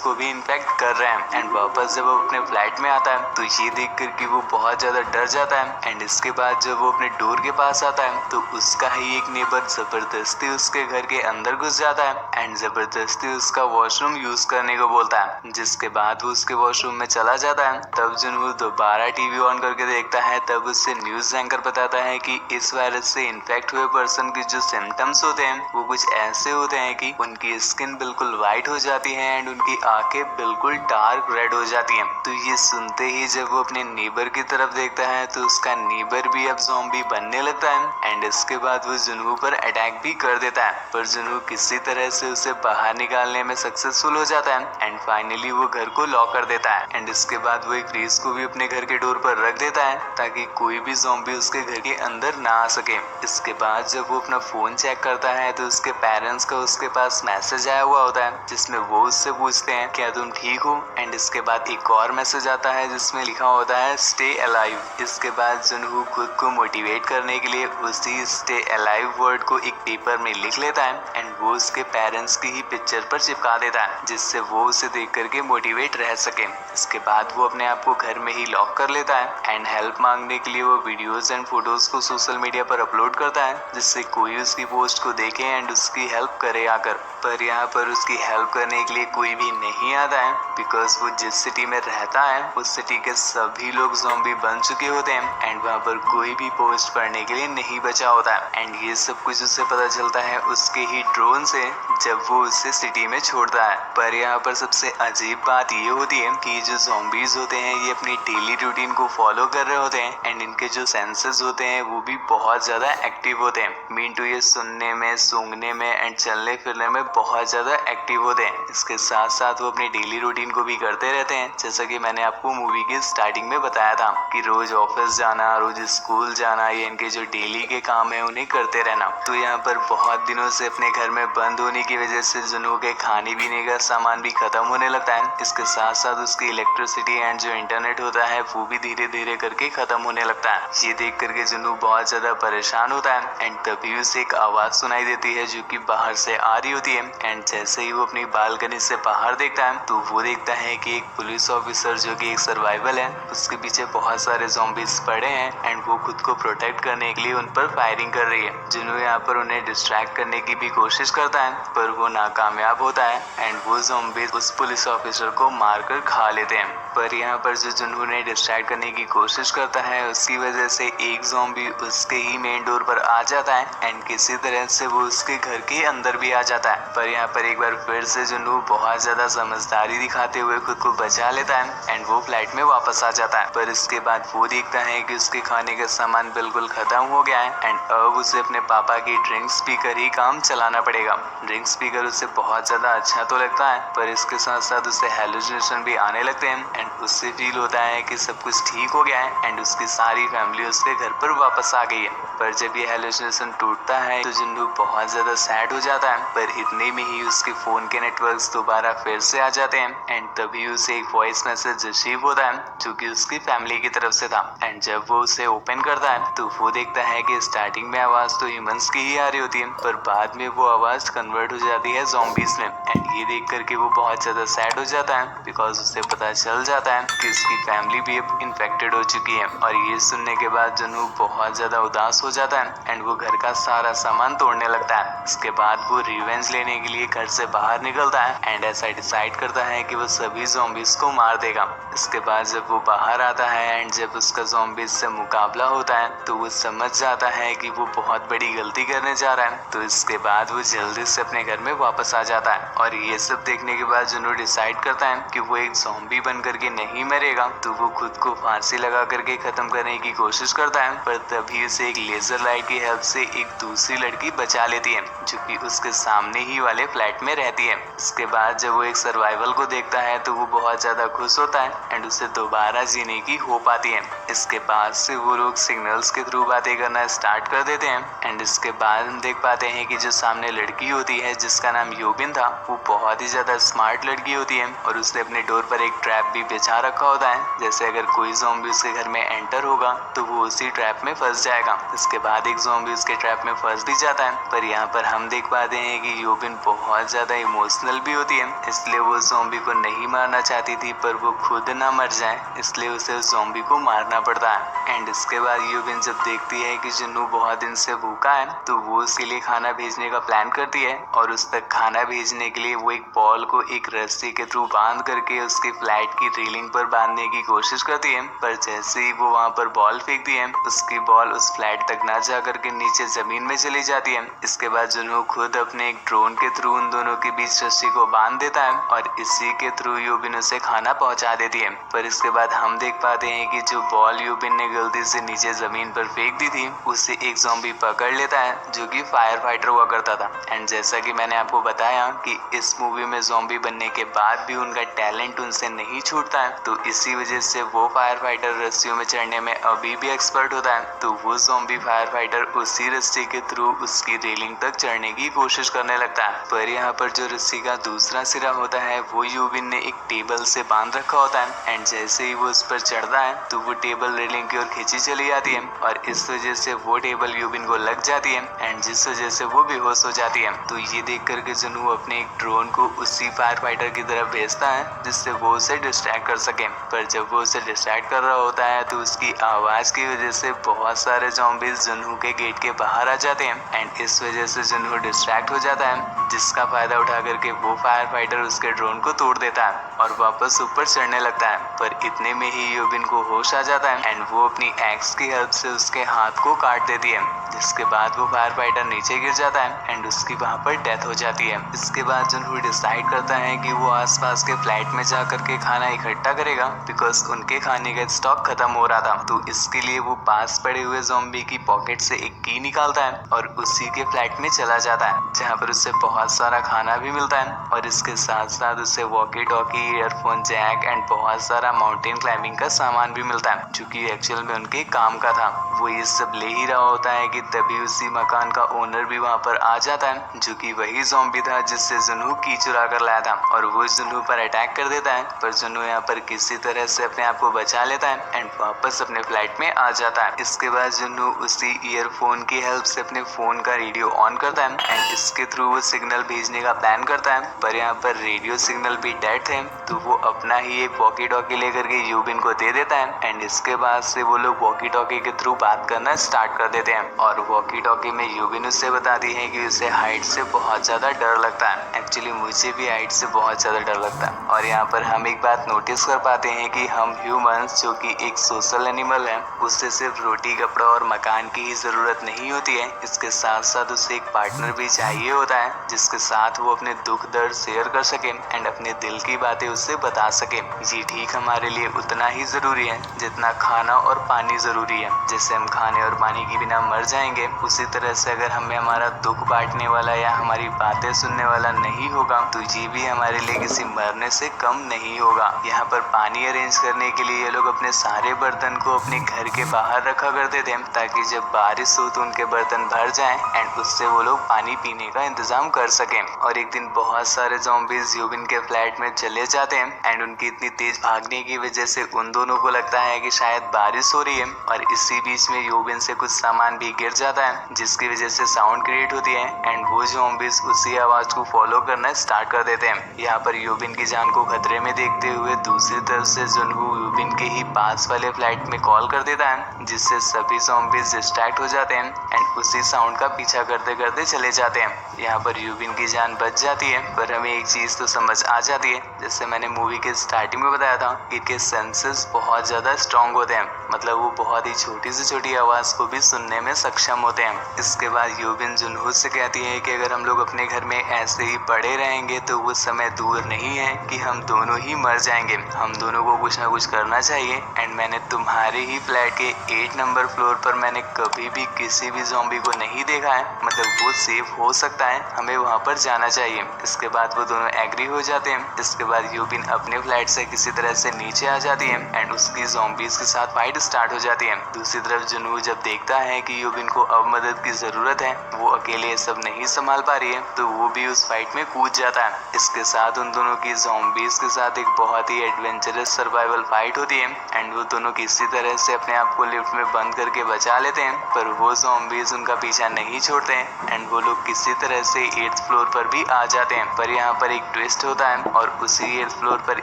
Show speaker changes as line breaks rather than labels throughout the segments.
को भी इन्फेक्ट कर रहे हैं। एंड वापस जब वो अपने फ्लैट में आता है तो ये देख कर कि वो बहुत ज्यादा डर जाता है। एंड इसके बाद जब वो अपने डोर के पास आता है तो उसका ही एक नेबर जबरदस्ती उसके घर के अंदर घुस जाता है एंड जबरदस्ती उसका वॉशरूम यूज करने को बोलता है। जिसके बाद वो उसके वॉशरूम में चला जाता है। तब जुनू दोबारा टीवी ऑन करके देखता है, तब उससे न्यूज एंकर बताता है कि इस वायरस से इन्फेक्ट हुए पर्सन के जो सिम्टम्स होते हैं वो कुछ ऐसे होते हैं कि उनकी स्किन बिल्कुल व्हाइट हो जाती है एंड उनकी आंखें बिल्कुल डार्क रेड हो जाती हैं। तो ये सुनते ही जब वो अपने नेबर की तरफ देखता है तो उसका नेबर भी अब ज़ॉम्बी बनने लगता है एंड इसके बाद वो जुनू पर अटैक भी कर देता है। पर जुनू किसी तरह से उसे बाहर निकालने में सक्सेसफुल हो जाता है एंड फाइनली वो घर को लॉक कर देता है। एंड इसके बाद वो एक फ्रीज को भी अपने घर के डोर पर रख देता है ताकि कोई भी ज़ॉम्बी उसके घर के अंदर ना आ सके। इसके बाद जब वो अपना फोन चेक करता है तो उसके पेरेंट्स का उसके पास मैसेज आया हुआ होता है जिसमें वो उससे पूछते हैं क्या तुम ठीक हो। एंड इसके बाद एक और मैसेज आता है जिसमें लिखा होता है स्टे अलाइव। इसके बाद जुनू खुद को मोटिवेट करने के लिए उसी स्टे अलाइव वर्ड को एक पेपर में लिख लेता है एंड वो उसके पेरेंट्स की ही पिक्चर पर चिपका देता है जिससे वो उसे देख करके मोटिवेट रह सके। इसके बाद वो अपने आप को घर में ही लॉक कर लेता है एंड हेल्प मांगने के लिए वो वीडियोस एंड फोटोज को सोशल मीडिया पर अपलोड करता है जिससे कोई उसकी पोस्ट को देखे एंड उसकी हेल्प करे आकर। पर यहाँ पर उसकी हेल्प करने के लिए कोई भी नहीं आता है बिकॉज वो जिस सिटी में रहता है उस सिटी के सभी लोग ज़ॉम्बी बन चुके होते हैं एंड वहाँ पर कोई भी पोस्ट पढ़ने के लिए नहीं बचा होता है। एंड ये सब कुछ उसे पता चलता है उसके ही ड्रोन से जब वो उसे सिटी में छोड़ता है। पर यहाँ पर सबसे अजीब बात ये होती है कि जो ज़ॉम्बीज होते हैं ये अपनी डेली रूटीन को फॉलो कर रहे होते हैं एंड इनके जो सेंसेस होते हैं वो भी बहुत ज्यादा एक्टिव होते हैं। मीन टू ये सुनने में, सूंघने में एंड चलने फिरने में बहुत ज्यादा एक्टिव होते हैं। इसके साथ साथ वो अपनी डेली रूटीन को भी करते रहते हैं जैसा कि मैंने आपको मूवी की स्टार्टिंग में बताया था कि रोज ऑफिस जाना, रोज स्कूल जाना, ये इनके जो डेली के काम है उन्हें करते रहना। तो यहाँ पर बहुत दिनों से अपने घर में बंद होने की वजह से जुनू के खाने पीने का सामान भी खत्म होने लगता है। इसके साथ साथ उसकी इलेक्ट्रिसिटी एंड जो इंटरनेट होता है वो भी धीरे धीरे करके खत्म होने लगता है। ये देख करके जुनू बहुत ज्यादा परेशान होता है एंड तभी उसे एक आवाज सुनाई देती है जो कि बाहर से आ रही होती है। एंड जैसे ही वो अपनी बालकनी से बाहर देखता है तो वो देखता है कि एक पुलिस ऑफिसर जो कि एक सर्वाइवल है उसके पीछे बहुत सारे ज़ॉम्बीज पड़े हैं एंड वो खुद को प्रोटेक्ट करने के लिए उन पर फायरिंग कर रही है। जुनू यहाँ पर उन्हें डिस्ट्रैक्ट करने की भी कोशिश करता है पर वो नाकामयाब होता है एंड वो ज़ॉम्बीज उस पुलिस ऑफिसर को मारकर खा लेते हैं। पर यहाँ पर जो जुनू ने डिस्ट्रैक्ट करने की कोशिश करता है उसकी वजह से एक ज़ॉम्बी उसके ही मेन डोर पर आ जाता है एंड किसी तरह से वो उसके घर के अंदर भी आ जाता है। पर यहाँ पर एक बार फिर से जुनू बहुत ज्यादा समझदारी दिखाते हुए खुद को बचा लेता है एंड वो फ्लाइट में वापस आ जाता है। पर इसके बाद वो देखता है कि उसके खाने का सामान बिल्कुल खत्म हो गया है एंड अब उसे अपने पापा की ड्रिंक्स पीकर ही काम चलाना पड़ेगा। ड्रिंक्स पीकर उसे बहुत ज्यादा अच्छा तो लगता है पर इसके साथ साथ उसे हेलुसिनेशन भी आने लगते हैं एंड उससे फील होता है कि सब कुछ ठीक हो गया है एंड उसकी सारी फैमिली उसके घर पर वापस आ गई है। पर जब ये हेलुसिनेशन टूटता है तो जुन्नू बहुत ज्यादा सैड हो जाता है पर इतने में ही उसके फोन के नेटवर्क्स दोबारा फिर से आ जाते हैं एंड तभी उसे एक वॉइस मैसेज रिसीव होता है जो कि उसकी फैमिली की तरफ से था। एंड जब वो उसे ओपन करता है तो वो देखता है कि स्टार्टिंग में आवाज तो ह्यूमंस की ही आ रही होती है पर बाद में वो आवाज कन्वर्ट हो जाती है ज़ॉम्बीज में। एंड ये देख करके वो बहुत ज्यादा सैड हो जाता है बिकॉज उसे पता चल जाता है कि उसकी फैमिली भी अब इन्फेक्टेड हो चुकी है। और ये सुनने के बाद जुनू बहुत ज्यादा उदास हो जाता है एंड वो घर का सारा सामान तोड़ने लगता है। इसके बाद वो रिवेंज लेने के लिए घर से बाहर निकलता है एंड ऐसा डिसाइड करता है कि वो सभी ज़ॉम्बीज को मार देगा। इसके बाद जब वो बाहर आता है एंड जब उसका ज़ॉम्बीज से मुकाबला होता है तो वो समझ जाता है कि वो बहुत बड़ी गलती करने जा रहा है। तो इसके बाद वो जल्दी से अपने घर में वापस आ जाता है। और ये सब देखने के बाद जुनू डिसाइड करता है कि वो एक ज़ॉम्बी बन करके नहीं मरेगा तो वो खुद को फांसी लगा करके खत्म करने की कोशिश करता है। पर तभी उसे एक लेजर लाइट की हेल्प से एक दूसरी लड़की बचा लेती है जो कि उसके सामने ही वाले फ्लैट में रहती है। इसके बाद जब वो एक सर्वाइवल को देखता है तो वो बहुत ज्यादा खुश होता है एंड उसे दोबारा जीने की होप आती है। इसके बाद से वो लोग सिग्नल्स के थ्रू बातें करना स्टार्ट कर देते हैं एंड इसके बाद हम देख पाते हैं कि जो सामने लड़की होती है जिसका नाम योबिन था वो बहुत ही ज्यादा स्मार्ट लड़की होती है और उसने अपने डोर पर एक ट्रैप भी बिछा रखा होता है जैसे अगर कोई ज़ॉम्बी उसके घर में एंटर होगा तो वो उसी ट्रैप में फंस जाएगा। इसके बाद एक ज़ॉम्बी उसके ट्रैप में फंस भी जाता है। पर यहाँ पर हम देख पाते हैं कि योबिन बहुत ज्यादा इमोशनल भी होती है इसलिए इसलिए वो ज़ॉम्बी को नहीं मारना चाहती थी, पर वो खुद ना मर जाए इसलिए उसे उस ज़ॉम्बी को मारना पड़ता है। एंड इसके बाद यूबिन जब देखती है कि जुन्नू बहुत दिन से भूखा है तो वो उसके लिए खाना भेजने का प्लान करती है और उस तक खाना भेजने के लिए वो एक बॉल को एक रस्सी के थ्रू बांध करके उसके फ्लैट की रेलिंग पर बांधने की कोशिश करती है। पर जैसे ही वो वहाँ पर बॉल फेंकती है उसकी बॉल उस फ्लैट तक ना जा करके नीचे जमीन में चली जाती है। इसके बाद जुन्नू खुद अपने एक ड्रोन के थ्रू उन दोनों के बीच रस्सी को बांध देता है और इसी के थ्रू यूबिन उसे खाना पहुंचा देती है। पर इसके बाद हम देख पाते हैं कि जो बॉल यूबिन ने गलती से नीचे जमीन पर फेंक दी थी उसे एक ज़ॉम्बी पकड़ लेता है जो कि फायर फाइटर हुआ करता था। एंड जैसा कि मैंने आपको बताया कि इस मूवी में ज़ॉम्बी बनने के बाद भी उनका टैलेंट उनसे नहीं छूटता है, तो इसी वजह से वो फायर फाइटर रस्सियों में चढ़ने में अभी भी एक्सपर्ट होता है। तो वो ज़ॉम्बी फायर फाइटर उसी रस्सी के थ्रू उसकी रेलिंग तक चढ़ने की कोशिश करने लगता है। पर यहाँ पर जो रस्सी का दूसरा सिरा होता है वो यूबिन ने एक टेबल से बांध रखा होता है। एंड जैसे ही वो उस पर चढ़ता है तो वो टेबल रेलिंग की ओर खींची चली जाती है और इस वजह से वो टेबल यूबिन को लग जाती है एंड जिस वजह से वो बेहोश हो जाती है। तो ये देख करके जुनू अपने एक ड्रोन को उसी फायर फाइटर की तरफ भेजता है जिससे वो उसे डिस्ट्रैक्ट कर सके। पर जब वो उसे डिस्ट्रैक्ट कर रहा होता है तो उसकी आवाज की वजह से बहुत सारे ज़ॉम्बीज जुनू के गेट के बाहर आ जाते हैं एंड इस वजह से जुनू डिस्ट्रैक्ट हो जाता है, जिसका फायदा उठा करके वो फायर फाइटर उसके ड्रोन को तोड़ देता है और वापस ऊपर चढ़ने लगता है। पर इतने में ही यूबिन को होश आ जाता है एंड वो अपनी एक्स की हेल्प से उसके हाथ को काट देती है, जिसके बाद वो फायर फाइटर नीचे गिर जाता है एंड उसकी वहाँ पर डेथ हो जाती है। इसके बाद जुनू डिसाइड करता है कि वो आसपास के फ्लैट में जा करके खाना इकट्ठा करेगा बिकॉज उनके खाने का स्टॉक खत्म हो रहा था। तो इसके लिए वो पास पड़े हुए ज़ॉम्बी की पॉकेट से एक की निकालता है और उसी के फ्लैट में चला जाता है जहाँ पर उससे बहुत सारा खाना भी मिलता है और इसके साथ साथ उससे walkie talkie, earphone jack and बहुत सारा माउंटेन क्लाइंबिंग का सामान भी मिलता है जो कि एक्चुअल में उनके काम का था। वो ये सब ले ही रहा होता है कि तभी उसी मकान का ओनर भी वहाँ पर आ जाता है जो कि वही ज़ॉम्बी था जिससे जुनू की चुरा कर लाया था और वो जुनू पर अटैक कर देता है। पर जुनू यहाँ पर किसी तरह से अपने आप को बचा लेता है एंड वापस अपने फ्लैट में आ जाता है। इसके बाद जुनू उसी ईयरफोन की हेल्प से अपने फोन का रेडियो ऑन करता है एंड इसके थ्रू वो सिग्नल भेजने का प्लान करता है। पर यहाँ पर रेडियो सिग्नल भी डेड थे तो वो अपना ही एक वॉकी टॉकी लेकर के यूबिन को दे देता है एंड इसके बाद से वो लोग वॉकी टॉकी के थ्रू बात करना स्टार्ट कर देते हैं और वॉकी टॉकी में यूबिन उससे बताती है कि उसे हाइट से बहुत ज्यादा डर लगता है। एक्चुअली मुझे भी हाइट से बहुत ज्यादा डर लगता है। और यहाँ पर हम एक बात नोटिस कर पाते हैं कि हम ह्यूमंस जो कि एक सोशल एनिमल है उससे सिर्फ रोटी, कपड़ा और मकान की ही जरूरत नहीं होती है, इसके साथ साथ उसे एक पार्टनर भी चाहिए होता है जिसके साथ वो अपने दुख दर्द शेयर कर सके एंड अपने दिल की बातें उससे बता सके। ये ठीक हमारे लिए उतना ही जरूरी है जितना खाना और पानी जरूरी है। जैसे हम खाने और पानी के बिना मर जाएंगे उसी तरह से अगर हमें हमारा दुख बांटने वाला या हमारी बातें सुनने वाला नहीं होगा तो ये भी हमारे लिए किसी मरने से कम नहीं होगा। यहाँ पर पानी अरेंज करने के लिए ये लोग अपने सारे बर्तन को अपने घर के बाहर रखा करते थे ताकि जब बारिश हो तो उनके बर्तन भर जाएं एंड उससे वो लोग पानी पीने का इंतजाम कर सकें। और एक दिन बहुत सारे ज़ॉम्बीज यूबिन के फ्लैट में चले जाते हैं एंड उनकी इतनी तेज भागने की वजह से उन दोनों को लगता है कि शायद बारिश हो रही है और इसी बीच में यूबिन से कुछ सामान भी गिर जाता है जिसकी वजह से साउंड क्रिएट होती है एंड वो ज़ॉम्बीज उसी आवाज को फॉलो करना स्टार्ट कर देते हैं। यहाँ पर यूबिन की जान को खतरे में देखते हुए दूसरी तरफ से जुनू यूबिन के ही पास वाले फ्लैट में कॉल कर देता है जिससे सभी ज़ॉम्बीज डिस्ट्रैक्ट हो जाते हैं एंड उसी साउंड का पीछा करते करते चले जाते हैं। यहाँ पर यूबिन की जान बच जाती है पर हमें एक चीज तो समझ आ जाती है, जैसे मैंने मूवी के स्टार्टिंग में बताया था इनके सेंसेस बहुत ज्यादा स्ट्रांग होते हैं, मतलब वो बहुत ही छोटी से छोटी आवाज को भी सुनने में सक्षम होते हैं। इसके बाद यूबिन जुनू से कहती है कि अगर हम लोग अपने घर में ऐसे ही पड़े रहेंगे तो वो समय दूर नहीं है कि हम दोनों ही मर जाएंगे, हम दोनों को कुछ ना कुछ करना चाहिए। एंड मैंने तुम्हारे ही फ्लैट के 8 नंबर फ्लोर पर मैंने कभी भी किसी भी ज़ॉम्बी को नहीं देखा है, मतलब वो सेफ हो सकता है, हमें वहाँ पर जाना चाहिए। इसके बाद वो दोनों एग्री हो जाते हैं। इसके बाद यूबिन अपने फ्लैट से किसी तरह से नीचे आ जाती है एंड उसकी ज़ॉम्बीज के साथ फाइट स्टार्ट हो जाती है। दूसरी तरफ जुनू जब देखता है कि यूबिन को अब मदद की जरूरत है, वो अकेले ये सब नहीं संभाल पा रही है, तो वो भी उस फाइट में कूद जाता है। इसके साथ उन दोनों की ज़ॉम्बीज के साथ एक बहुत ही एडवेंचरस सर्वाइवल फाइट होती है एंड वो दोनों किसी तरह से अपने आप को लिफ्ट में बंद करके बचा लेते हैं, पर वो ज़ॉम्बीज उनका पीछा नहीं छोड़ते हैं एंड वो लोग किसी तरह से 8th फ्लोर पर भी आ जाते हैं। पर यहाँ पर एक ट्विस्ट होता है और उसी 8th फ्लोर पर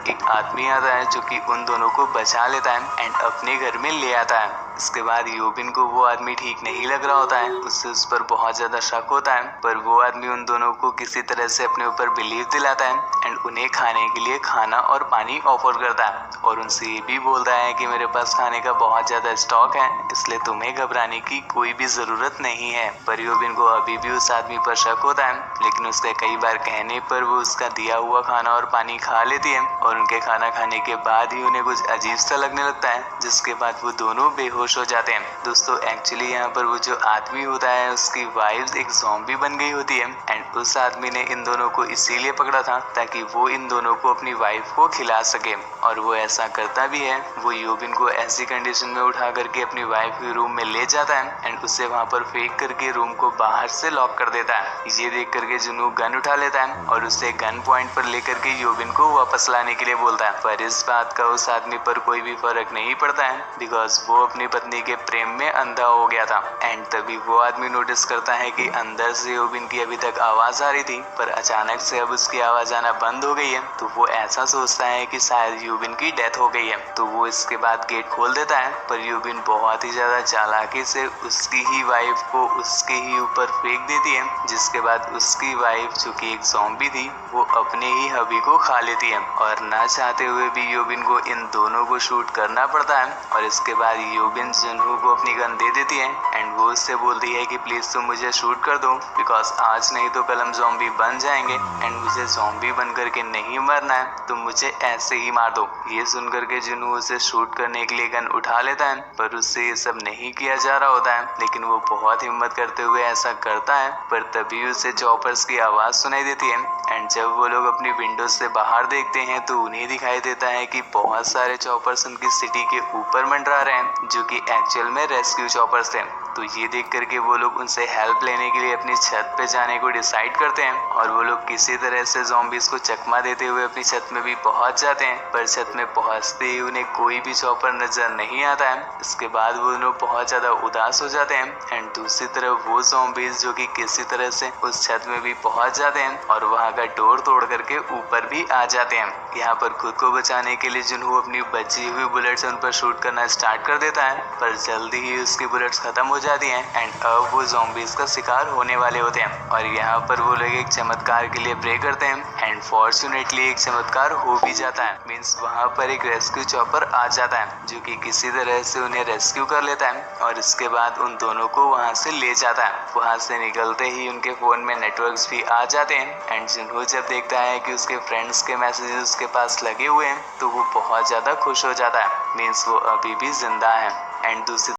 एक आदमी आता है जो कि उन दोनों को बचा लेता है एंड अपने घर में ले आता है। इसके बाद यूबिन को वो आदमी ठीक नहीं लग रहा होता है, उससे उस पर बहुत ज्यादा शक होता है, पर वो आदमी उन दोनों को किसी तरह से अपने ऊपर बिलीव दिलाता है एंड उन्हें खाने के लिए खाना और पानी ऑफर करता है और उनसे ये भी बोलता है कि मेरे पास खाने का बहुत ज्यादा स्टॉक है, इसलिए तुम्हें घबराने की कोई भी जरूरत नहीं है। पर यूबिन को अभी भी उस आदमी पर शक होता है, लेकिन उसके कई बार कहने पर वो उसका दिया हुआ खाना और पानी खा लेती है और उनके खाना खाने के बाद ही उन्हें कुछ अजीब सा लगने लगता है, जिसके बाद वो दोनों बेहोश हो जाते हैं। दोस्तों एक्चुअली यहाँ पर वो जो आदमी होता है उसकी वाइफ एक ज़ॉम्बी बन गई होती है एंड उस आदमी ने इन दोनों को इसीलिए पकड़ा था ताकि वो इन दोनों को अपनी वाइफ को खिला सके और वो ऐसा करता भी है। वो यूबिन को ऐसी कंडीशन में उठा करके अपनी वाइफ के रूम में ले जाता है एंड उसे वहाँ पर फेंक करके रूम को बाहर से लॉक कर देता है। ये देख करके जुनू गन उठा लेता है और उसे गन पॉइंट पर लेकर के यूबिन को वापस लाने के लिए बोलता है, पर इस बात का उस आदमी पर कोई भी फर्क नहीं पड़ता है बिकॉज वो अपनी पत्नी के प्रेम में अंधा हो गया था। एंड तभी वो आदमी नोटिस करता है कि अंदर से यूबिन की अभी तक आवाज आ रही थी पर अचानक से अब उसकी आवाज आना बंद हो गई है, तो वो ऐसा सोचता है कि शायद यूबिन की डेथ हो गई है, तो वो इसके बाद गेट खोल देता है। पर यूबिन बहुत ही ज्यादा चालाकी से उसकी ही वाइफ को उसके ही ऊपर फेंक देती है, जिसके बाद उसकी वाइफ जो कि एक ज़ॉम्बी थी वो अपने ही हबी को खा लेती है और ना चाहते हुए भी यूबिन को इन दोनों को शूट करना पड़ता है। और इसके बाद यूबिन जुनू को अपनी गन दे देती है एंड वो उससे बोलती है कि प्लीज तुम मुझे शूट कर दो बिकॉज आज नहीं तो कल हम ज़ॉम्बी बन जाएंगे एंड मुझे ज़ॉम्बी बन करके नहीं मरना है, तुम मुझे ऐसे ही मार दो। ये सुन करके जुनू उसे शूट करने के लिए गन उठा लेता है पर उससे ये सब नहीं किया जा रहा होता है, लेकिन वो बहुत हिम्मत करते हुए ऐसा करता है। पर तभी उसे चॉपर्स की आवाज सुनाई देती है एंड जब वो लोग अपनी विंडो से बाहर देखते हैं तो उन्हें दिखाई देता है कि बहुत सारे चॉपर्स उनकी सिटी के ऊपर मंडरा रहे हैं जो कि एक्चुअल में रेस्क्यू चॉपर्स थे। तो ये देख करके वो लोग उनसे हेल्प लेने के लिए अपनी छत पे जाने को डिसाइड करते हैं और वो लोग किसी तरह से ज़ॉम्बीज को चकमा देते हुए अपनी छत में भी पहुंच जाते हैं, पर छत में पहुंचते ही उन्हें कोई भी चॉपर नजर नहीं आता है। इसके बाद वो लोग बहुत ज्यादा उदास हो जाते हैं एंड दूसरी तरफ वो ज़ॉम्बीज जो कि किसी तरह से उस छत में भी पहुंच जाते हैं और वहां का डोर तोड़ करके ऊपर भी आ जाते हैं। यहाँ पर खुद को बचाने के लिए जुनू अपनी बची हुई बुलेट से उन पर शूट करना स्टार्ट कर देता है, पर जल्दी ही उसकी बुलेट्स खत्म हो जाती हैं एंड अब वो ज़ॉम्बीज का शिकार होने वाले होते हैं। और यहाँ पर वो लोग एक चमत्कार के लिए प्रे करते हैं एंड फॉर्चुनेटली एक चमत्कार हो भी जाता है, मीन्स वहाँ पर एक रेस्क्यू चॉपर आ जाता है जो कि किसी तरह से उन्हें रेस्क्यू कर लेता है और इसके बाद उन दोनों को वहाँ से ले जाता है। वहाँ से निकलते ही उनके फोन में नेटवर्क्स भी आ जाते हैं एंड जुनू जब देखता है कि उसके फ्रेंड्स के मैसेजेस उसके पास लगे हुए हैं तो वो बहुत ज्यादा खुश हो जाता है, मीन्स वो अभी भी जिंदा है। एंड दूसरी